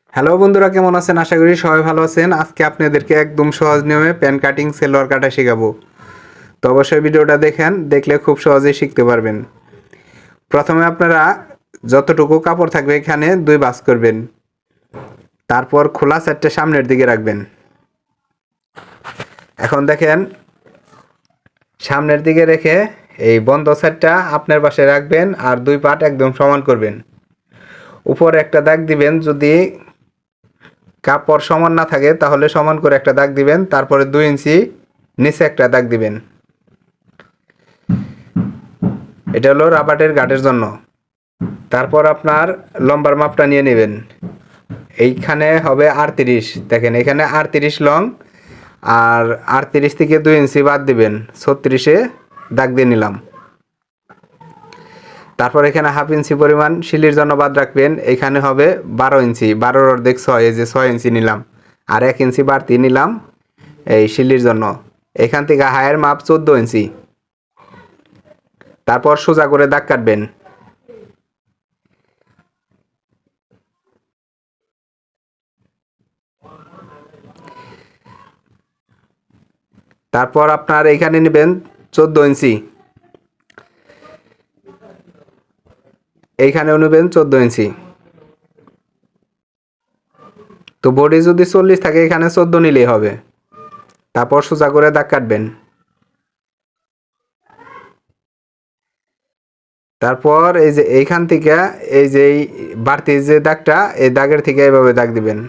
Hello বন্ধুরা, কেমন আছেন? আশা করি সবাই ভালো আছেন। আজকে আপনাদেরকে একদম সহজ নিয়মে প্যান কাটিং, সেলোয়ার কাটা শেখাবো। তো অবশ্যই ভিডিওটা দেখলে খুব সহজেই শিখতে পারবেন। প্রথমে আপনারা যতটুকু কাপড় থাকবে এখানে 2 ভাঁজ করবেন। তারপর খোলা সাইডটা সামনের দিকে রাখবেন। এখন দেখেন, সামনের দিকে রেখে এই বন্ধ সাইডটা আপনার পাশে রাখবেন আর 2 পাট একদম সমান করবেন। উপরে একটা দাগ দিবেন, যদি কাপড় সমান না থাকে তাহলে সমান করে একটা দাগ দিবেন। তারপরে 2 ইঞ্চি নিচে একটা দাগ দিবেন। এটা হলো রাবারের গাঁটের জন্য। তারপর আপনার লম্বার মাপটা নিয়ে নেবেন। এইখানে হবে 38, দেখেন এখানে 38 লং, আর 38 থেকে 2 ইঞ্চি বাদ দিবেন, 36-এ দাগ দিয়ে নিলাম। তারপর এখানে হাফ ইঞ্চি পরিমাণ শিলির জন্য বাদ রাখবেন। এখানে হবে 12 ইঞ্চি, 12-র অর্ধেক 6, এই যে 6 ইঞ্চি নিলাম, আর 1 ইঞ্চি বাড়তি নিলাম এই শিলির জন্য। এখান থেকে হায়ের মাপ 14 ইঞ্চি। তারপর সোজা করে দাগ কাটবেন। তারপর আপনার এখানে নেবেন 14 ইঞ্চি, এইখানেও নেবেন 14 ইঞ্চি। তো বডি যদি 40 থাকে এখানে 14 নিলেই হবে। তারপর সোজা করে দাগ কাটবেন। তারপর এই যে এইখান থেকে এই যে বাড়তি যে দাগটা, এই দাগের থেকে এভাবে দাগ দিবেন।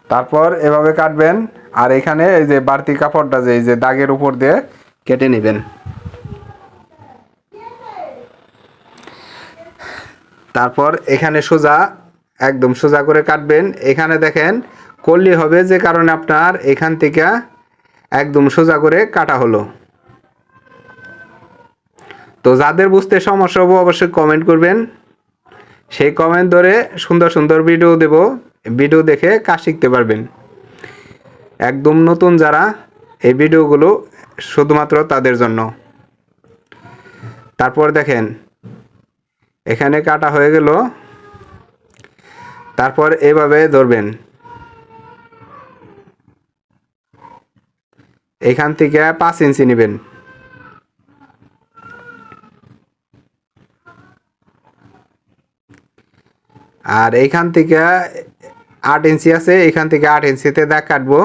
তারপর এভাবে কাটবেন, আর এখানে এই যে বাড়তি কাপড়টা যে এই যে দাগের উপর দিয়ে কেটে নেবেন। তারপর এখানে একদম সোজা করে কাটবেন। এখানে দেখেন কলি হবে, যে কারণে আপনার এখান থেকে একদম সোজা করে কাটা হলো। তো যাদের বুঝতে সমস্যা হবে অবশ্যই কমেন্ট করবেন, সেই কমেন্ট ধরে সুন্দর সুন্দর ভিডিও দেব, ভিডিও দেখে কাজ শিখতে পারবেন। একদম নতুন যারা, এই ভিডিওগুলো শুধুমাত্র তাদের জন্য। তারপর দেখেন এখানে কাটা হয়ে গেল। তারপর এভাবে ধরবেন, এখান থেকে 5 ইঞ্চি নেবেন। আর এইখান থেকে 8 ইঞ্চি আছে, এখান থেকে 8 ইঞ্চিতে দাগ কাটবো।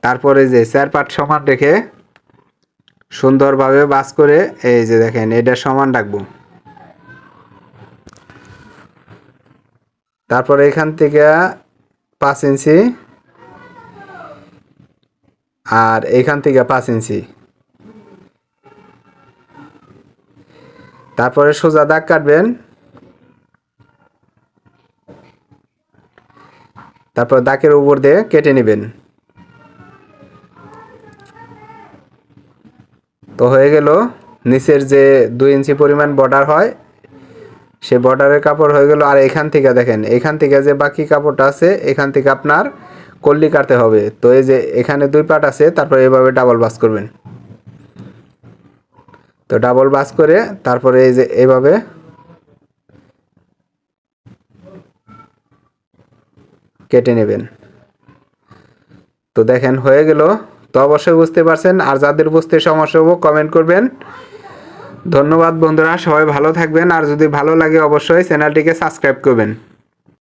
তারপরে যে 4 পাট সমান রেখে সুন্দরভাবে ভাঁজ করে এই যে দেখেন এটা সমান রাখবো। তারপরে এখান থেকে 5 ইঞ্চি, আর এখান থেকে 5 ইঞ্চি। তারপরে সোজা দাগ কাটবেন। তারপর দাগের উপর দিয়ে কেটে নেবেন। তো হয়ে গেল, নিচের যে 2 ইঞ্চি পরিমাণ বর্ডার হয় সে বর্ডারের কাপড় হয়ে গেল। আর এখান থেকে দেখেন, এখান থেকে যে বাকি কাপড়টা আছে এখান থেকে আপনার কল্লি কাটতে হবে। তো এই যে এখানে 2 পাট আছে, তারপরে এভাবে ডাবল ভাঁজ করবেন। তো ডাবল ভাঁজ করে তারপরে এই যে এভাবে কেটে নেবেন। তো দেখেন হয়ে গেল। তো অবশ্যই বুঝতে পারছেন, আর যাদের বুঝতে সমস্যা হবে কমেন্ট করবেন। ধন্যবাদ বন্ধুরা, সবাই ভালো থাকবেন। আর যদি ভালো লাগে অবশ্যই চ্যানেলটিকে সাবস্ক্রাইব করবেন।